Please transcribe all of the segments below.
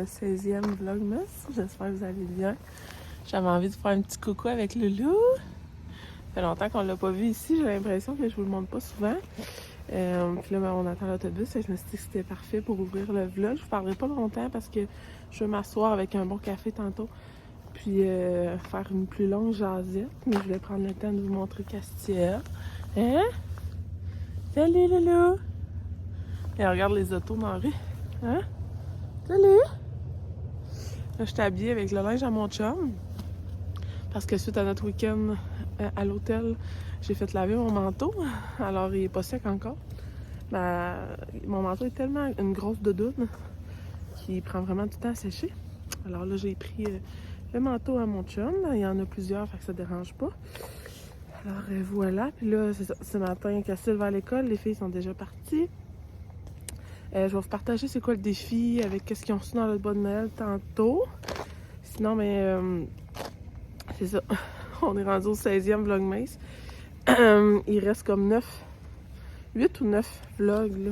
16e vlogmas. J'espère que vous allez bien. J'avais envie de faire un petit coucou avec Loulou. Ça fait longtemps qu'on l'a pas vu ici. J'ai l'impression que je vous le montre pas souvent. Puis là, on attend l'autobus et je me suis dit que c'était parfait pour ouvrir le vlog. Je vous parlerai pas longtemps parce que je veux m'asseoir avec un bon café tantôt. Puis faire une plus longue jasette. Mais je vais prendre le temps de vous montrer Castiel. Hein? Salut Loulou! Et regarde les autos dans la rue. Hein? Salut! Là, je suis habillée avec le linge à mon chum. Parce que suite à notre week-end à l'hôtel, j'ai fait laver mon manteau. Alors, il est pas sec encore. Mon manteau est tellement une grosse doudoune qu'il prend vraiment du temps à sécher. Alors là, j'ai pris le manteau à mon chum. Il y en a plusieurs, fait que ça dérange pas. Alors voilà. Puis là, c'est ça. Ce matin, Castiel va à l'école. Les filles sont déjà parties. Je vais vous partager c'est quoi le défi avec qu'est-ce qu'ils ont reçu dans le bas de Noël tantôt. Sinon, mais c'est ça. On est rendu au 16e vlogmas. Il reste comme 8 ou 9 vlogs là,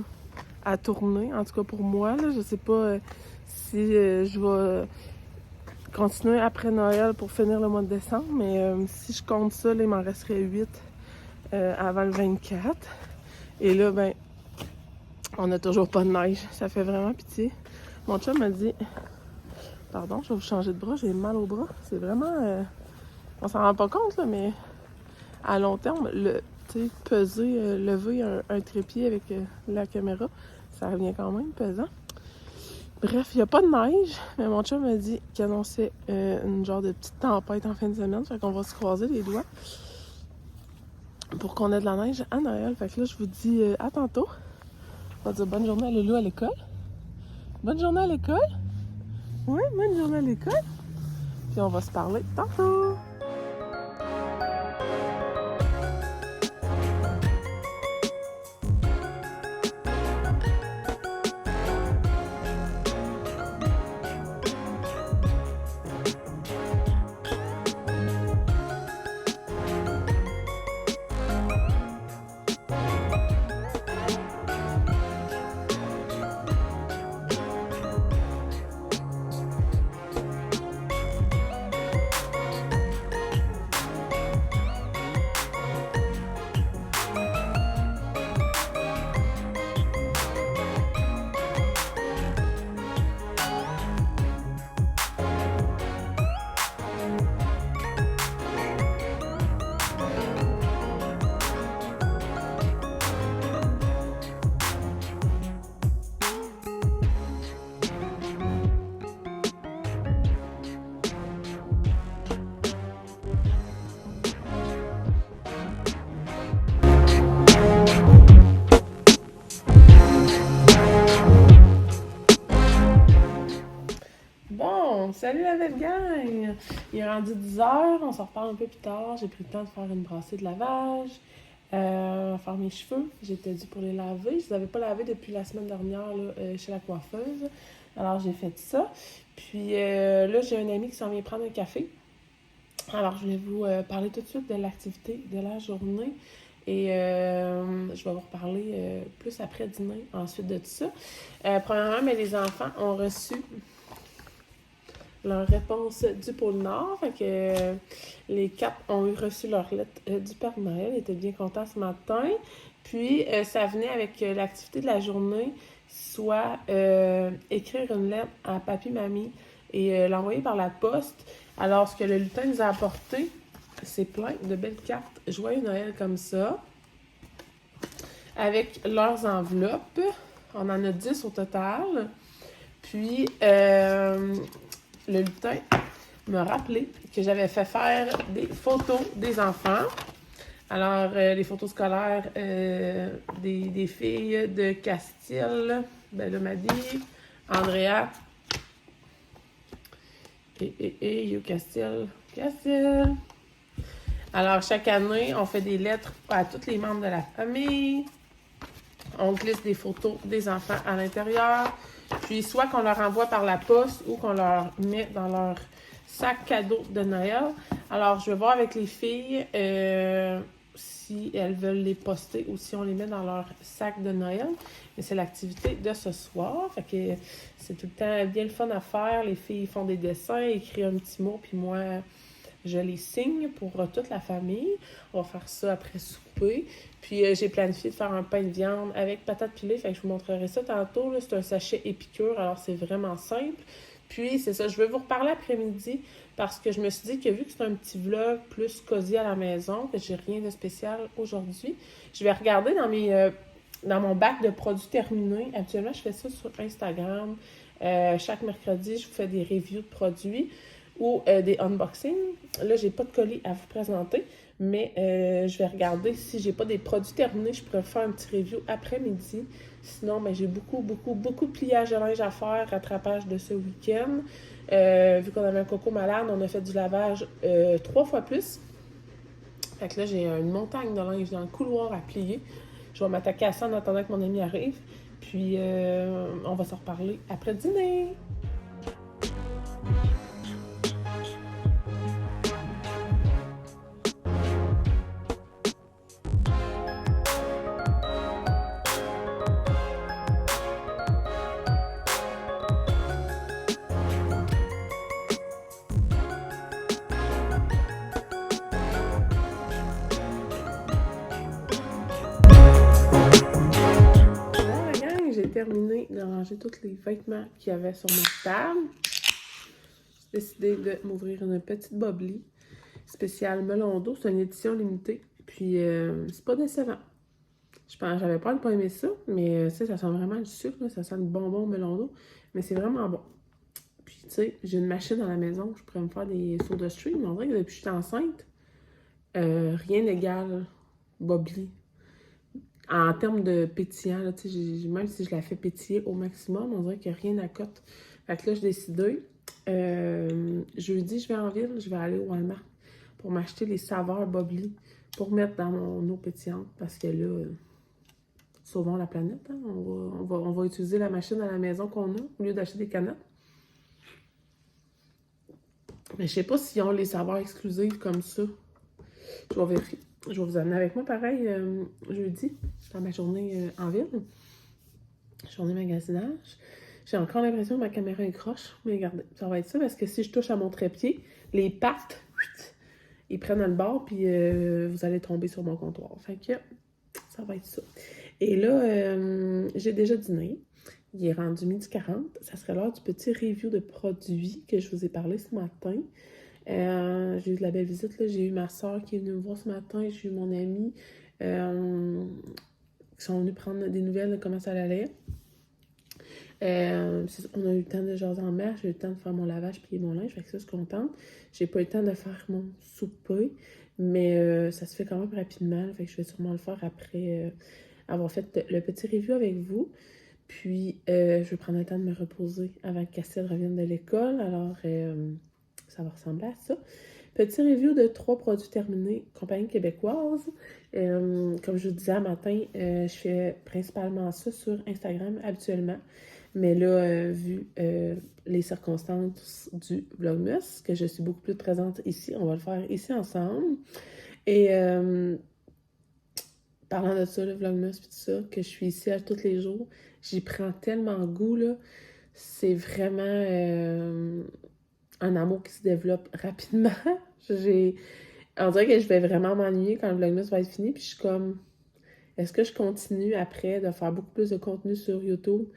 à tourner. En tout cas pour moi, là, je sais pas si je vais continuer après Noël pour finir le mois de décembre. Mais si je compte ça, là, il m'en resterait 8 avant le 24. Et là, ben, on n'a toujours pas de neige. Ça fait vraiment pitié. Mon chum m'a dit... Pardon, je vais vous changer de bras. J'ai mal au bras. C'est vraiment... on s'en rend pas compte, là, mais à long terme, peser, lever un trépied avec la caméra, ça revient quand même pesant. Bref, il n'y a pas de neige, mais mon chum m'a dit qu'il annonçait une genre de petite tempête en fin de semaine. Fait qu'on va se croiser les doigts pour qu'on ait de la neige à Noël. Fait que là, je vous dis à tantôt. On va dire bonne journée à Loulou à l'école. Bonne journée à l'école. Oui, bonne journée à l'école. Puis on va se parler tantôt. Salut la belle gang! Il est rendu 10h, on s'en reparle un peu plus tard. J'ai pris le temps de faire une brassée de lavage, faire mes cheveux. J'étais due pour les laver. Je les avais pas lavés depuis la semaine dernière là, chez la coiffeuse. Alors j'ai fait ça. Puis là, j'ai un ami qui s'en vient prendre un café. Alors je vais vous parler tout de suite de l'activité de la journée. Et je vais vous reparler plus après dîner, ensuite de tout ça. Premièrement, mais les enfants ont reçu leur réponse du pôle Nord. Fait que les 4 ont reçu leur lettre du Père Noël. Ils étaient bien contents ce matin. Puis, ça venait avec l'activité de la journée, soit écrire une lettre à papy, mamie et l'envoyer par la poste. Alors, ce que le lutin nous a apporté, c'est plein de belles cartes Joyeux Noël comme ça, avec leurs enveloppes. On en a 10 au total. Puis, le lutin m'a rappelé que j'avais fait faire des photos des enfants. Alors, les photos scolaires des filles de Castiel, Bella Maddy, Andrea et You Castiel. Castiel! Alors, chaque année, on fait des lettres à tous les membres de la famille. On glisse des photos des enfants à l'intérieur. Puis, soit qu'on leur envoie par la poste ou qu'on leur met dans leur sac cadeau de Noël. Alors, je vais voir avec les filles si elles veulent les poster ou si on les met dans leur sac de Noël. Mais c'est l'activité de ce soir. Fait que c'est tout le temps bien le fun à faire. Les filles font des dessins, écrivent un petit mot, puis moi, je les signe pour toute la famille. On va faire ça après souper. Puis j'ai planifié de faire un pain de viande avec patates pilées. Fait que je vous montrerai ça tantôt. Là. C'est un sachet Épicure, alors c'est vraiment simple. Puis c'est ça, je vais vous reparler après-midi parce que je me suis dit que vu que c'est un petit vlog plus cosy à la maison, que j'ai rien de spécial aujourd'hui, je vais regarder dans mon bac de produits terminés. Actuellement, je fais ça sur Instagram. Chaque mercredi, je vous fais des reviews de produits ou des unboxings. Là, j'ai pas de colis à vous présenter, mais je vais regarder si j'ai pas des produits terminés, je pourrais faire un petit review après-midi. Sinon, ben, j'ai beaucoup de pliage de linge à faire, rattrapage de ce week-end. Vu qu'on avait un coco malade, on a fait du lavage 3 fois plus. Fait que là, j'ai une montagne de linge dans le couloir à plier. Je vais m'attaquer à ça en attendant que mon ami arrive. Puis, on va se reparler après le dîner. J'ai terminé de ranger tous les vêtements qu'il y avait sur ma table. J'ai décidé de m'ouvrir une petite bobli spéciale melon d'eau. C'est une édition limitée. Puis, c'est pas décevant. Je pense j'avais pas de pas aimer ça, mais ça sent vraiment du sucre, là, ça sent le bonbon melon d'eau. Mais c'est vraiment bon. Puis, tu sais, j'ai une machine dans la maison, je pourrais me faire des sauts de stream. Mais on dirait que depuis que je suis enceinte, rien n'égale bobli. En termes de pétillant, là, même si je la fais pétiller au maximum, on dirait qu'il n'y a rien à cote. Fait que là, j'ai décidé, jeudi, je vais en ville, je vais aller au Walmart pour m'acheter les saveurs Bobli pour mettre dans mon eau pétillante. Parce que là, sauvons la planète, hein? On va utiliser la machine à la maison qu'on a au lieu d'acheter des canettes. Mais je sais pas s'ils ont les saveurs exclusives comme ça. Je vais vérifier. Je vais vous amener avec moi, pareil, jeudi, dans ma journée en ville. Journée magasinage. J'ai encore l'impression que ma caméra est croche. Mais regardez, ça va être ça parce que si je touche à mon trépied, les pattes, ils prennent le bord puis vous allez tomber sur mon comptoir. Fait que ça va être ça. Et là, j'ai déjà dîné. Il est rendu 12h40. Ça serait l'heure du petit review de produits que je vous ai parlé ce matin. J'ai eu de la belle visite, là. J'ai eu ma soeur qui est venue me voir ce matin, j'ai eu mon ami qui sont venus prendre des nouvelles de comment ça allait. On a eu le temps de jaser en mer, j'ai eu le temps de faire mon lavage, plier mon linge, fait que ça, je suis contente. J'ai pas eu le temps de faire mon souper, mais ça se fait quand même rapidement, fait que je vais sûrement le faire après avoir fait le petit review avec vous. Puis, je vais prendre le temps de me reposer avant que Cassel revienne de l'école, alors ça va ressembler à ça. Petit review de 3 produits terminés, compagnie québécoise. Comme je vous disais un matin, je fais principalement ça sur Instagram habituellement. Mais là, vu les circonstances du Vlogmas, que je suis beaucoup plus présente ici, on va le faire ici ensemble. Et parlant de ça, le Vlogmas et tout ça, que je suis ici à tous les jours, j'y prends tellement goût, là. C'est vraiment un amour qui se développe rapidement. On dirait que je vais vraiment m'ennuyer quand le Vlogmas va être fini, puis je suis comme, est-ce que je continue après de faire beaucoup plus de contenu sur YouTube,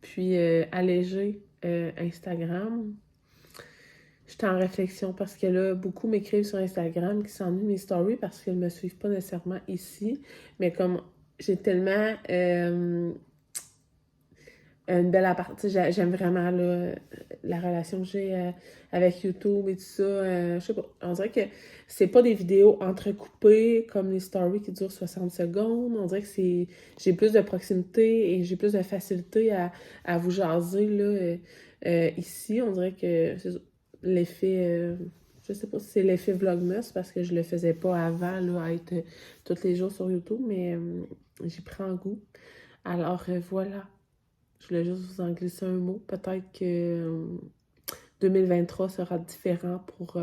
puis alléger Instagram? Je suis en réflexion parce que là, beaucoup m'écrivent sur Instagram qui s'ennuient de mes stories parce qu'ils ne me suivent pas nécessairement ici, mais comme j'ai tellement une belle aparté. J'aime vraiment là, la relation que j'ai avec YouTube et tout ça. Je sais pas. On dirait que c'est pas des vidéos entrecoupées comme les stories qui durent 60 secondes. On dirait que j'ai plus de proximité et j'ai plus de facilité à vous jaser là, ici. On dirait que c'est l'effet. Je sais pas si c'est l'effet Vlogmas parce que je le faisais pas avant là, à être tous les jours sur YouTube, mais j'y prends goût. Alors voilà. Je voulais juste vous en glisser un mot. Peut-être que 2023 sera différent pour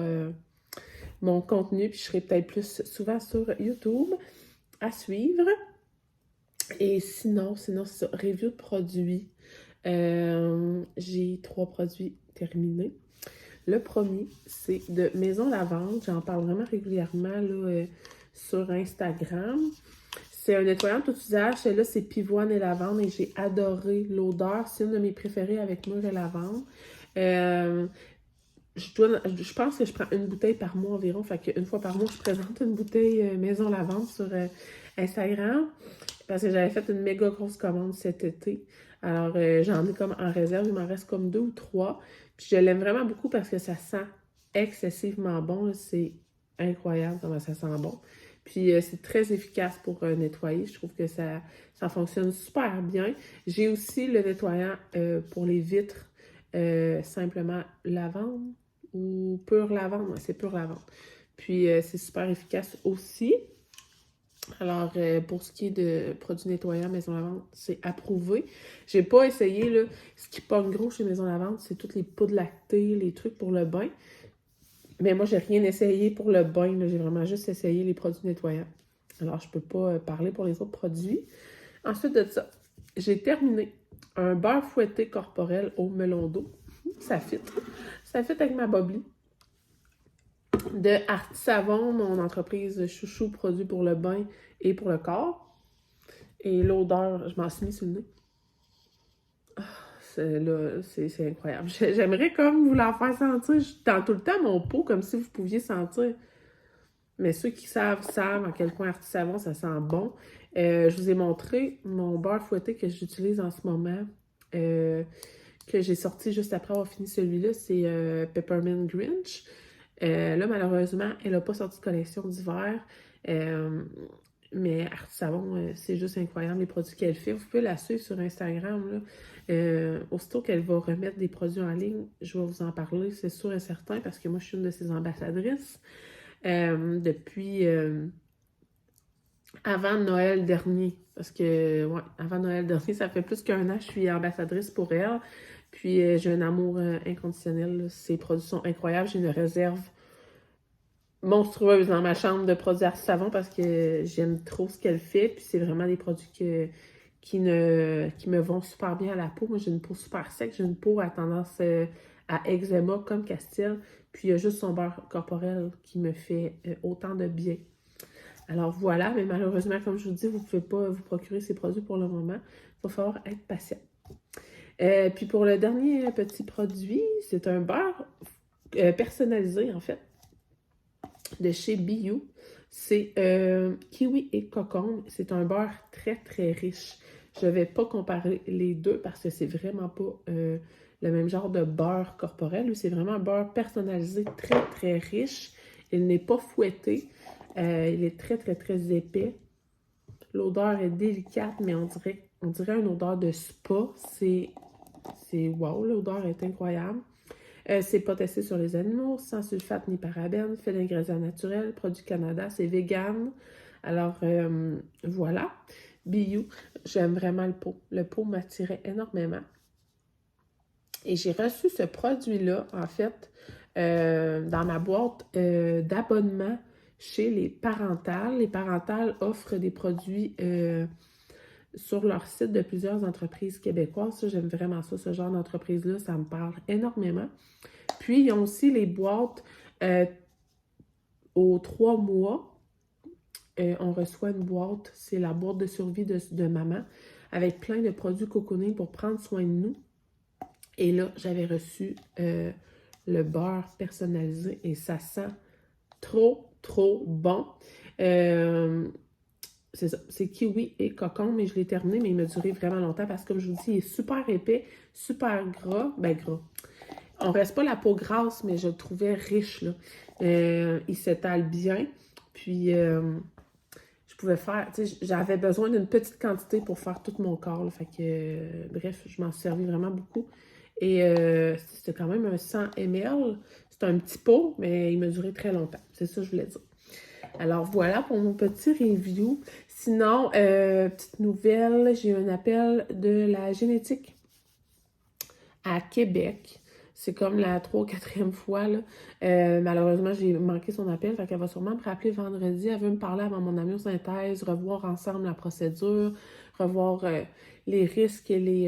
mon contenu, puis je serai peut-être plus souvent sur YouTube à suivre. Et sinon, c'est ça, review de produits. J'ai 3 produits terminés. Le premier, c'est de Maison Lavande. J'en parle vraiment régulièrement là, sur Instagram. C'est un nettoyant tout usage. Celui-là, c'est pivoine et lavande et j'ai adoré l'odeur. C'est une de mes préférées avec mûre et lavande. Je pense que je prends une bouteille par mois environ. Fait qu'une fois par mois, je présente une bouteille Maison Lavande sur Instagram. Parce que j'avais fait une méga grosse commande cet été. Alors, j'en ai comme en réserve. Il m'en reste comme 2 ou 3. Puis je l'aime vraiment beaucoup parce que ça sent excessivement bon. C'est incroyable comment ça sent bon. Puis c'est très efficace pour nettoyer. Je trouve que ça fonctionne super bien. J'ai aussi le nettoyant pour les vitres simplement lavande ou pure lavande. Ouais, c'est pure lavande. Puis c'est super efficace aussi. Alors, pour ce qui est de produits nettoyants Maison Lavande, c'est approuvé. J'ai pas essayé, là, ce qui pogne gros chez Maison Lavande, c'est toutes les poudres lactées, les trucs pour le bain. Mais moi, j'ai rien essayé pour le bain, là. J'ai vraiment juste essayé les produits nettoyants. Alors, je peux pas parler pour les autres produits. Ensuite de ça, j'ai terminé un beurre fouetté corporel au melon d'eau. Ça fit. Ça fit avec ma bobli. De Arti Savon, mon entreprise chouchou, produit pour le bain et pour le corps. Et l'odeur, je m'en suis mis sur le nez. C'est incroyable. J'aimerais comme vous la faire sentir. Je tends tout le temps mon pot comme si vous pouviez sentir. Mais ceux qui savent à quel point Arti Savon, ça sent bon. Je vous ai montré mon beurre fouetté que j'utilise en ce moment. Que j'ai sorti juste après avoir fini celui-là. C'est Peppermint Grinch. Là, malheureusement, elle n'a pas sorti de collection d'hiver. Mais Arti Savon, c'est juste incroyable les produits qu'elle fait. Vous pouvez la suivre sur Instagram. Là. Aussitôt qu'elle va remettre des produits en ligne, je vais vous en parler, c'est sûr et certain, parce que moi, je suis une de ses ambassadrices. Depuis avant Noël dernier. Parce que, ouais, avant Noël dernier, ça fait plus qu'1 an que je suis ambassadrice pour elle. Puis, j'ai un amour inconditionnel. Là. Ses produits sont incroyables. J'ai une réserve monstrueuse dans ma chambre de produits Arti Savon parce que j'aime trop ce qu'elle fait. Puis, c'est vraiment des produits qui me vont super bien à la peau. Moi, j'ai une peau super sec. J'ai une peau à tendance à eczéma comme Castille. Puis, il y a juste son beurre corporel qui me fait autant de bien. Alors voilà, mais malheureusement, comme je vous dis, vous ne pouvez pas vous procurer ces produits pour le moment. Il va falloir être patient. Puis pour le dernier petit produit, c'est un beurre personnalisé, en fait, de chez Bio. C'est kiwi et cocombe. C'est un beurre très, très riche. Je ne vais pas comparer les deux parce que c'est vraiment pas le même genre de beurre corporel. C'est vraiment un beurre personnalisé très, très riche. Il n'est pas fouetté. Il est très, très, très épais. L'odeur est délicate, mais on dirait une odeur de spa. C'est wow, l'odeur est incroyable. C'est pas testé sur les animaux, sans sulfate ni parabènes, fait d'ingrédients naturels, produit Canada, c'est vegan. Alors, voilà. Bio, j'aime vraiment le pot. Le pot m'attirait énormément. Et j'ai reçu ce produit-là, en fait, dans ma boîte d'abonnement chez les Parentales. Les Parentales offrent des produits sur leur site de plusieurs entreprises québécoises. Ça, j'aime vraiment ça, ce genre d'entreprise-là, ça me parle énormément. Puis, ils ont aussi les boîtes aux 3 mois. On reçoit une boîte, c'est la boîte de survie de maman, avec plein de produits cocooning pour prendre soin de nous. Et là, j'avais reçu le beurre personnalisé et ça sent trop, trop bon. C'est ça, c'est kiwi et cocon, mais je l'ai terminé, mais il m'a duré vraiment longtemps parce que, comme je vous dis, il est super épais, super gras. Ben, gras. On reste pas la peau grasse, mais je le trouvais riche, là. Il s'étale bien. Puis, je pouvais faire, tu sais, j'avais besoin d'une petite quantité pour faire tout mon corps, là. Fait que, bref, je m'en suis servi vraiment beaucoup. Et c'était quand même un 100 ml. C'est un petit pot, mais il m'a duré très longtemps. C'est ça que je voulais dire. Alors voilà pour mon petit review. Sinon, petite nouvelle, j'ai eu un appel de la génétique à Québec. C'est comme la 3 ou 4e fois, là. Malheureusement, j'ai manqué son appel, fait qu'elle va sûrement me rappeler vendredi. Elle veut me parler avant mon amyosynthèse, revoir ensemble la procédure, revoir les risques et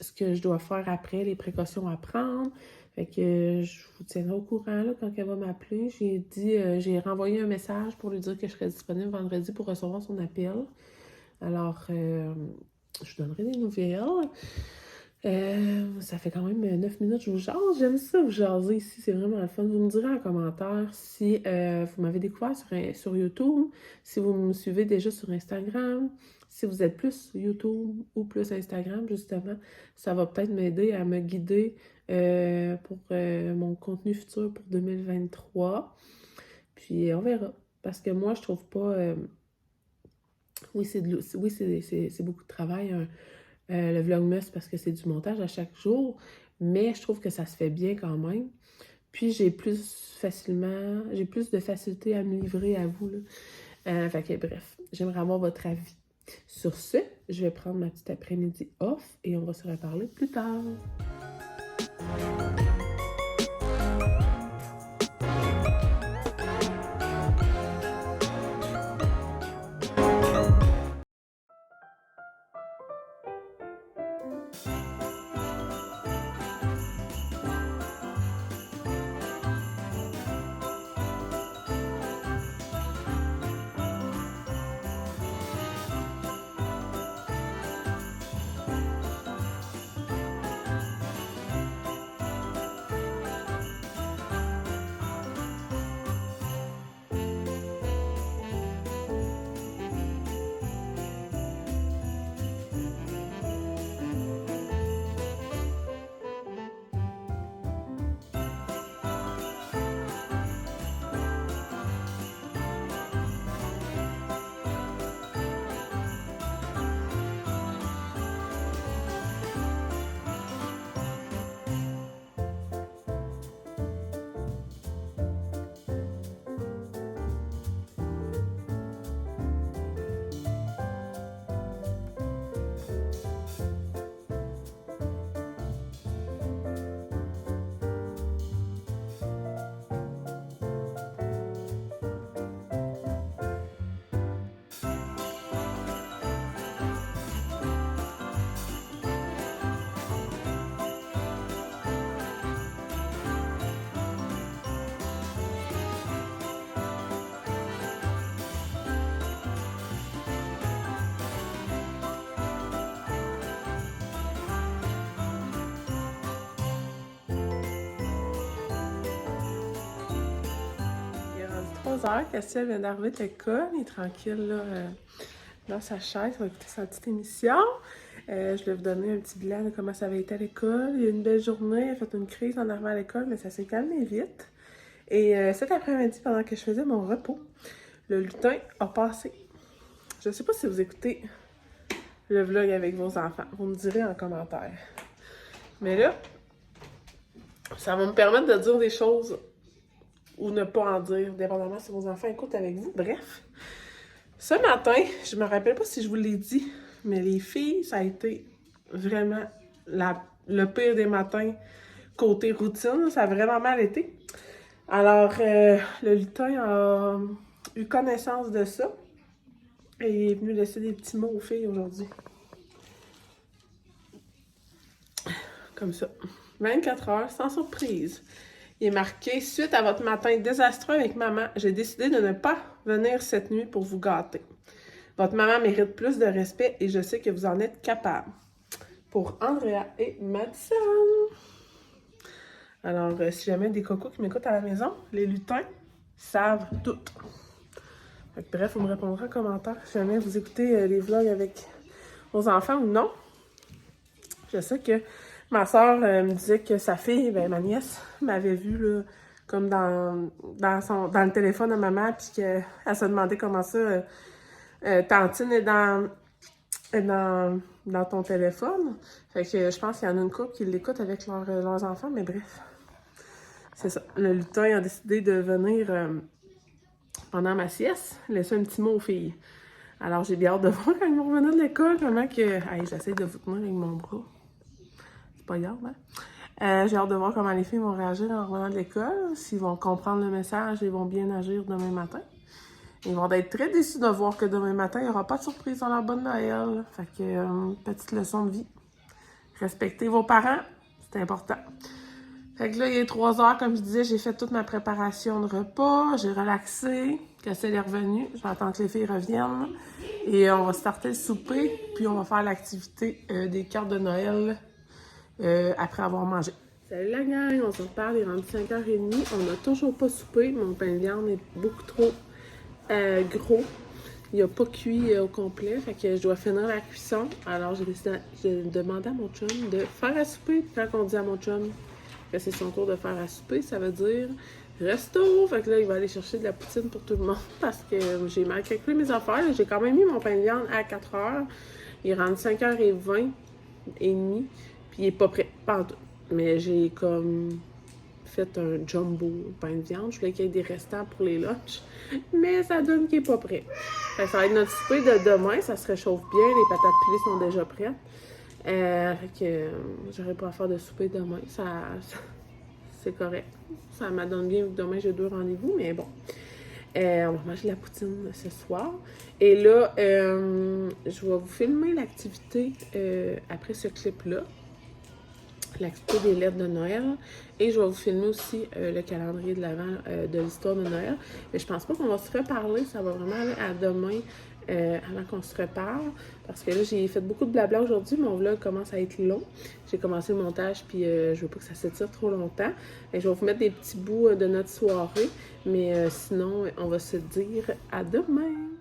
ce que je dois faire après, les précautions à prendre. Fait que je vous tiendrai au courant là, quand elle va m'appeler. J'ai renvoyé un message pour lui dire que je serais disponible vendredi pour recevoir son appel. Alors, je vous donnerai des nouvelles. Ça fait quand même 9 minutes que je vous jase. J'aime ça, vous jaser ici. C'est vraiment le fun. Vous me direz en commentaire si vous m'avez découvert sur YouTube, si vous me suivez déjà sur Instagram, si vous êtes plus YouTube ou plus Instagram, justement. Ça va peut-être m'aider à me guider pour mon contenu futur pour 2023. Puis on verra. Parce que moi, je trouve pas... oui, c'est beaucoup de travail, le Vlogmas, parce que c'est du montage à chaque jour, mais je trouve que ça se fait bien quand même. Puis j'ai plus de facilité à me livrer à vous, là. Fait que bref, j'aimerais avoir votre avis. Sur ce, je vais prendre ma petite après-midi off et on va se reparler plus tard. Castiel vient d'arriver de l'école, il est tranquille là, dans sa chaise, il va écouter sa petite émission. Je vais vous donner un petit bilan de comment ça avait été à l'école. Il y a eu une belle journée, il a fait une crise en arrivant à l'école, mais ça s'est calmé vite. Et cet après-midi, pendant que je faisais mon repos, le lutin a passé. Je ne sais pas si vous écoutez le vlog avec vos enfants, vous me direz en commentaire. Mais là, ça va me permettre de dire des choses ou ne pas en dire, dépendamment si vos enfants écoutent avec vous. Bref, ce matin, je me rappelle pas si je vous l'ai dit, mais les filles, ça a été vraiment le pire des matins côté routine. Ça a vraiment mal été. Alors, le lutin a eu connaissance de ça et il est venu laisser des petits mots aux filles aujourd'hui. Comme ça. 24 heures, sans surprise. Il est marqué « Suite à votre matin désastreux avec maman, j'ai décidé de ne pas venir cette nuit pour vous gâter. Votre maman mérite plus de respect et je sais que vous en êtes capable. Pour Andrea et Madison. » Alors, si jamais des cocos qui m'écoutent à la maison, les lutins savent tout. Bref, vous me répondrez en commentaire si jamais vous écoutez les vlogs avec vos enfants ou non. Je sais que ma soeur me disait que sa fille, ma nièce, m'avait vue là, comme dans le téléphone de maman, puis qu'elle se demandait comment ça, Tantine est dans ton téléphone. Fait que je pense qu'il y en a une couple qui l'écoute avec leurs enfants, mais bref. C'est ça. Le lutin a décidé de venir pendant ma sieste, laisser un petit mot aux filles. Alors j'ai bien hâte de voir quand ils vont revenir de l'école, comment que... Hey, j'essaie de vous tenir avec mon bras. Pas grave, hein? J'ai hâte de voir comment les filles vont réagir en revenant de l'école, s'ils vont comprendre le message et vont bien agir demain matin. Ils vont être très déçus de voir que demain matin, il n'y aura pas de surprise dans leur bonne Noël. Fait que, petite leçon de vie. Respectez vos parents, c'est important. Fait que là, il est 3 heures, comme je disais, j'ai fait toute ma préparation de repas, j'ai relaxé, Cassel est revenu, je vais attendre que les filles reviennent. Et on va starter le souper, puis on va faire l'activité des cartes de Noël après avoir mangé. Salut la gang, on se reparle, il est rendu 5h30, on n'a toujours pas soupé, mon pain de viande est beaucoup trop gros. Il n'a pas cuit au complet, fait que je dois finir la cuisson. Alors j'ai décidé de demander à mon chum de faire à souper. Quand on dit à mon chum que c'est son tour de faire à souper, ça veut dire resto. Fait que là, il va aller chercher de la poutine pour tout le monde parce que j'ai mal calculé mes affaires. J'ai quand même mis mon pain de viande à 4h. Il rentre 5h20 et demi, puis il est pas prêt. Pas en tout. Mais j'ai comme fait un jumbo pain de viande. Je voulais qu'il y ait des restants pour les lunchs, mais ça donne qu'il est pas prêt. Fait que ça va être notre souper de demain. Ça se réchauffe bien. Les patates pilées sont déjà prêtes. Fait que j'aurais pas à faire de souper demain. Ça c'est correct. Ça m'adonne bien vu que demain j'ai 2 rendez-vous, mais bon. On va manger de la poutine ce soir. Et là, je vais vous filmer l'activité après ce clip-là. L'activité des lettres de Noël. Et je vais vous filmer aussi le calendrier de l'Avent de l'histoire de Noël. Mais je pense pas qu'on va se reparler. Ça va vraiment aller à demain avant qu'on se reparle. Parce que là, j'ai fait beaucoup de blabla aujourd'hui. Mon vlog commence à être long. J'ai commencé le montage, puis je veux pas que ça s'étire trop longtemps. Et je vais vous mettre des petits bouts de notre soirée. Mais sinon, on va se dire à demain!